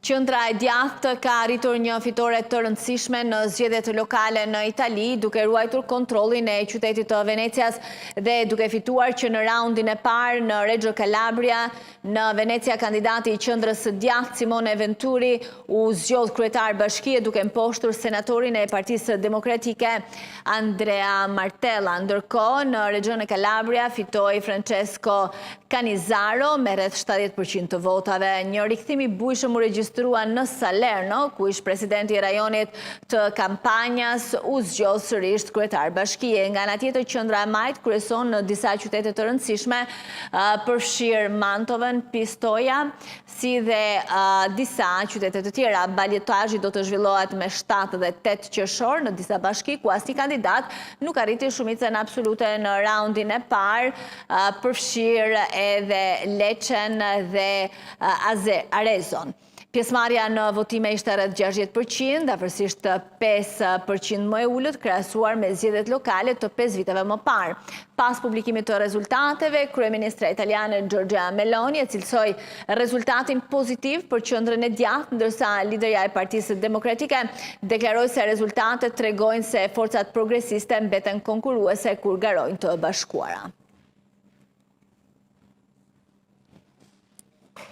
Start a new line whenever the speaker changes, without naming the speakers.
Qendra e djathtë ka arritur një fitore të rëndësishme në zgjedhjet lokale në Itali, duke ruajtur kontrollin e qytetit të Venecias dhe duke fituar që në raundin e parë në Reggio Calabria, në Venecia kandidati i qendrës së djathtë Simone Venturi u zgjodh kryetar bashkie duke mposhtur senatorin e Partisë Demokratike Andrea Martella. Ndërkohë në Regione Calabria fitoi Francesco Canizaro me rreth 70% të votave. Një rikthim i bujshëm u regjistrua në Salerno, ku ish presidenti i rajonit të kampanjas u zgjodh sërish kryetar bashkie. Nga ana tjetër, qendra e majt kryeson në disa qytete të rëndësishme, përfshir Mantovën, Pistoia, si dhe disa qytete të tjera. Baletazhi do të zhvillohet me 7 dhe 8 qershor në disa bashki ku asnjë kandidat nuk arriti shumicën absolute në raundin e parë, përfshir edhe Lecën dhe Arezon. Pjesëmarrja në votime ishte rreth 60%, afërsisht 5% më e ulët krahasuar me zgjedhjet lokale të 5 viteve më parë. Pas publikimit të rezultateve, kryeministra italiane Giorgia Meloni e cilësoi rezultatin pozitiv për qendrën e djathtë, ndërsa liderja e Partisë Demokratike deklaroi se rezultatet tregojnë se forcat progresiste mbeten konkurruese kur garojnë të bashkuara.